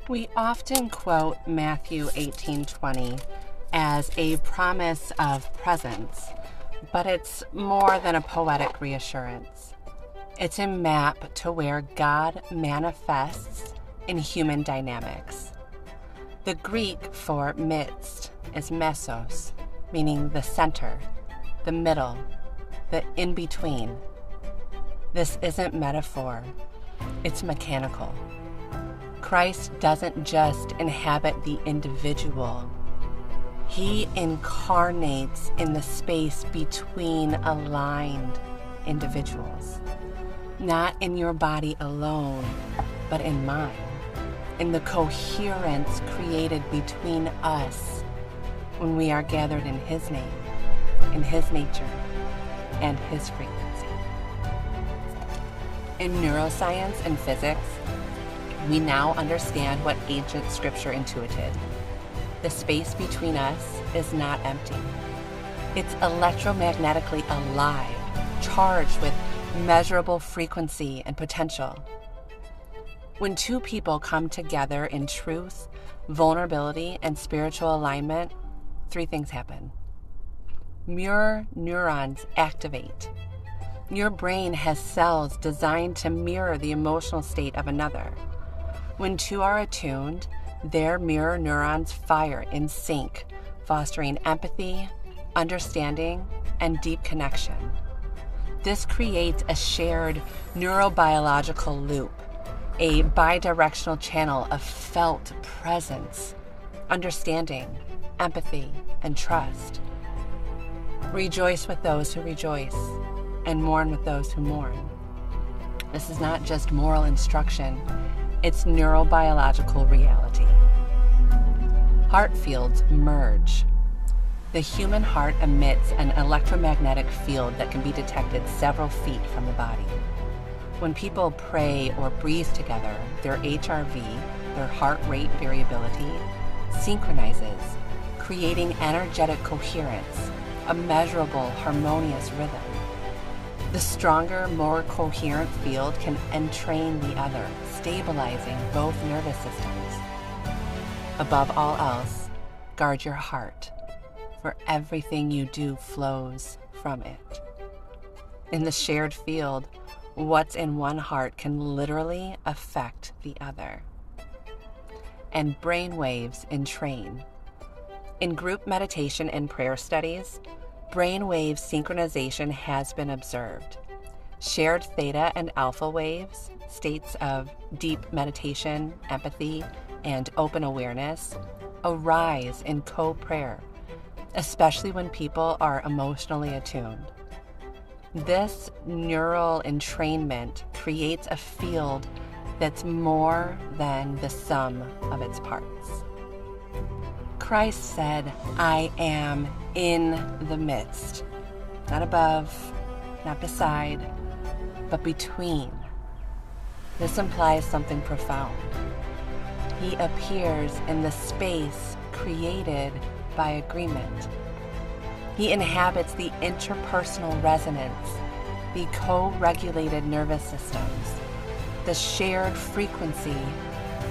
We often quote Matthew 18:20 as a promise of presence, but it's more than a poetic reassurance. It's a map to where God manifests in human dynamics. The Greek for midst is mesos, meaning the center, the middle, the in-between. This isn't metaphor, it's mechanical. Christ doesn't just inhabit the individual. He incarnates in the space between aligned individuals. Not in your body alone, but in mine. In the coherence created between us when we are gathered in His name, in His nature, and His frequency. In neuroscience and physics, we now understand what ancient scripture intuited. The space between us is not empty. It's electromagnetically alive, charged with measurable frequency and potential. When two people come together in truth, vulnerability, and spiritual alignment, three things happen. Mirror neurons activate. Your brain has cells designed to mirror the emotional state of another. When two are attuned, their mirror neurons fire in sync, fostering empathy, understanding, and deep connection. This creates a shared neurobiological loop, a bidirectional channel of felt presence, understanding, empathy, and trust. Rejoice with those who rejoice, and mourn with those who mourn. This is not just moral instruction, it's neurobiological reality. Heart fields merge. The human heart emits an electromagnetic field that can be detected several feet from the body. When people pray or breathe together, their HRV, their heart rate variability, synchronizes, creating energetic coherence, a measurable, harmonious rhythm. The stronger, more coherent field can entrain the other, stabilizing both nervous systems. Above all else, guard your heart, for everything you do flows from it. In the shared field, what's in one heart can literally affect the other. And brain waves entrain. In group meditation and prayer studies, brainwave synchronization has been observed. Shared theta and alpha waves, states of deep meditation, empathy, and open awareness, arise in co-prayer, especially when people are emotionally attuned. This neural entrainment creates a field that's more than the sum of its parts. Christ said, "I am in the midst," not above, not beside, but between. This implies something profound. He appears in the space created by agreement. He inhabits the interpersonal resonance, the co-regulated nervous systems, the shared frequency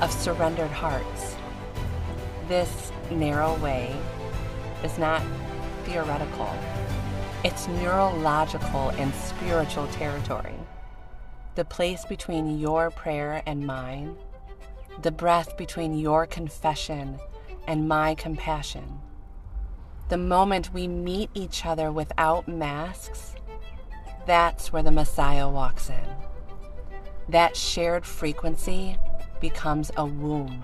of surrendered hearts. This narrow way is not theoretical. It's neurological and spiritual territory. The place between your prayer and mine, the breath between your confession and my compassion. The moment we meet each other without masks, that's where the Messiah walks in. That shared frequency becomes a womb,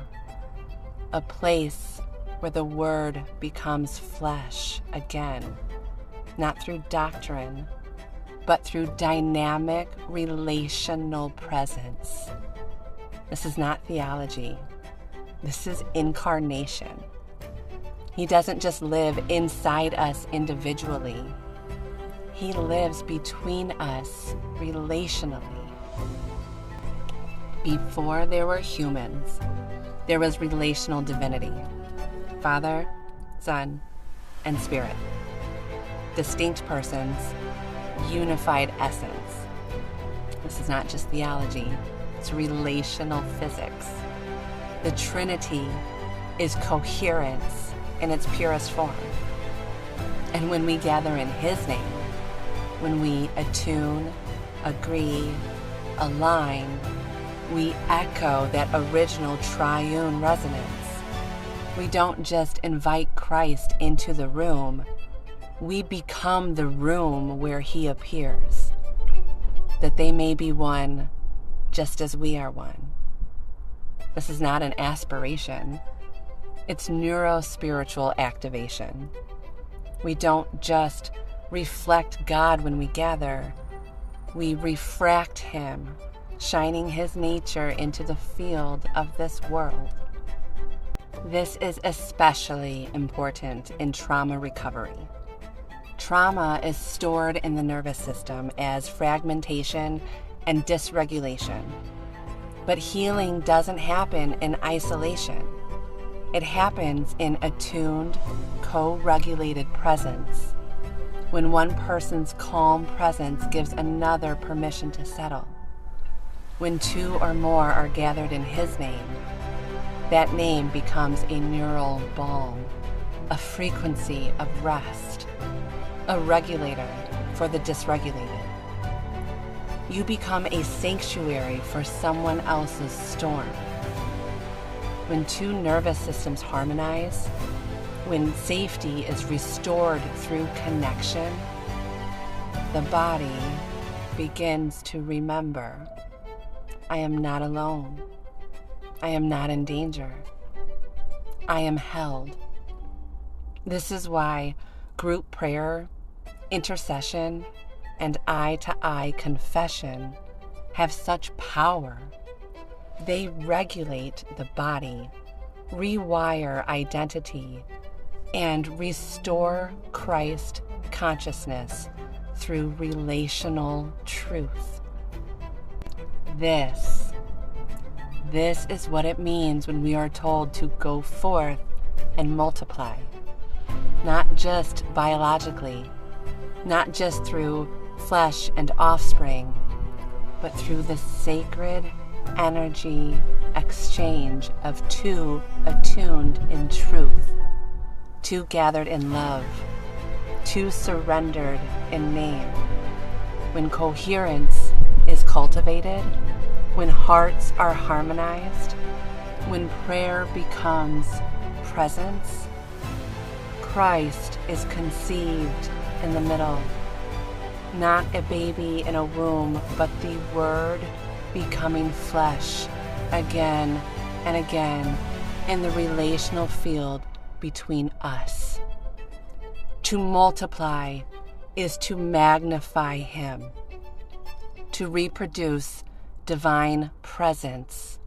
a place where the Word becomes flesh again, not through doctrine, but through dynamic relational presence. This is not theology. This is incarnation. He doesn't just live inside us individually. He lives between us relationally. Before there were humans, there was relational divinity. Father, Son, and Spirit. Distinct persons, unified essence. This is not just theology, it's relational physics. The Trinity is coherence in its purest form. And when we gather in His name, when we attune, agree, align, we echo that original triune resonance. We don't just invite Christ into the room, we become the room where He appears, that they may be one just as we are one. This is not an aspiration. It's neuro-spiritual activation. We don't just reflect God when we gather. We refract Him, shining His nature into the field of this world. This is especially important in trauma recovery. Trauma is stored in the nervous system as fragmentation and dysregulation. But healing doesn't happen in isolation. It happens in attuned, co-regulated presence, when one person's calm presence gives another permission to settle. When two or more are gathered in His name, that name becomes a neural balm, a frequency of rest, a regulator for the dysregulated. You become a sanctuary for someone else's storm. When two nervous systems harmonize, when safety is restored through connection, the body begins to remember, I am not alone. I am not in danger. I am held. This is why group prayer, intercession, and eye-to-eye confession have such power. They regulate the body, rewire identity, and restore Christ consciousness through relational truth. This is what it means when we are told to go forth and multiply, not just biologically, not just through flesh and offspring, but through the sacred energy exchange of two attuned in truth, two gathered in love, two surrendered in name. When coherence is cultivated, when hearts are harmonized, when prayer becomes presence, Christ is conceived in the middle. Not a baby in a womb, but the Word becoming flesh again and again in the relational field between us. To multiply is to magnify Him, to reproduce divine presence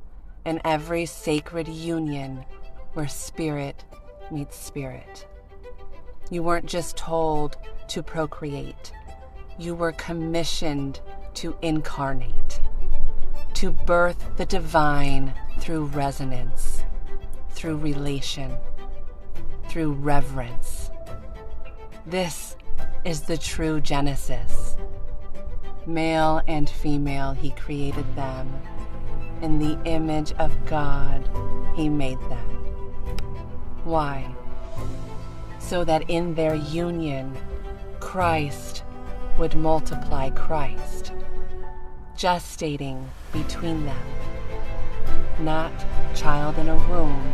in every sacred union where spirit meets spirit. You weren't just told to procreate. You were commissioned to incarnate, to birth the divine through resonance, through relation, through reverence. This is the true Genesis. Male and female, He created them. In the image of God, He made them. Why? So that in their union, Christ would multiply Christ, gestating between them. Not child in a womb,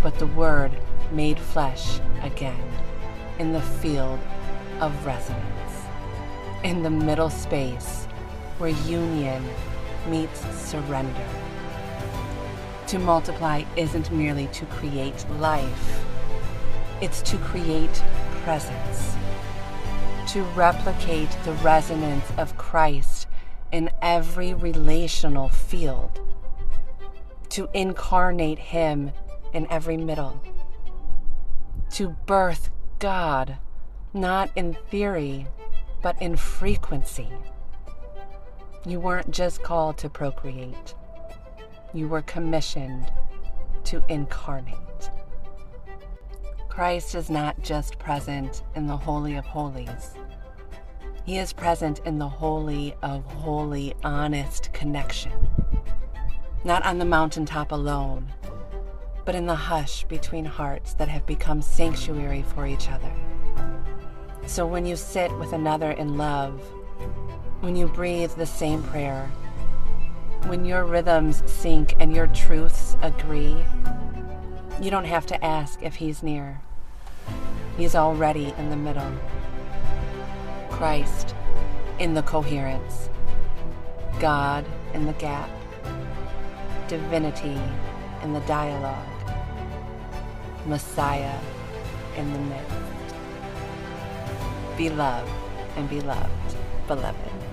but the Word made flesh again in the field of resonance, in the middle space where union meets surrender. To multiply isn't merely to create life, it's to create presence, to replicate the resonance of Christ in every relational field, to incarnate Him in every middle, to birth God, not in theory, but in frequency. You weren't just called to procreate. You were commissioned to incarnate. Christ is not just present in the Holy of Holies. He is present in the Holy of Holy, honest connection. not on the mountaintop alone, but in the hush between hearts that have become sanctuary for each other. So when you sit with another in love, when you breathe the same prayer, when your rhythms sync and your truths agree, you don't have to ask if he's near. He's already in the middle. Christ in the coherence, God in the gap, divinity in the dialogue, Messiah in the midst. Be loved and be loved, beloved.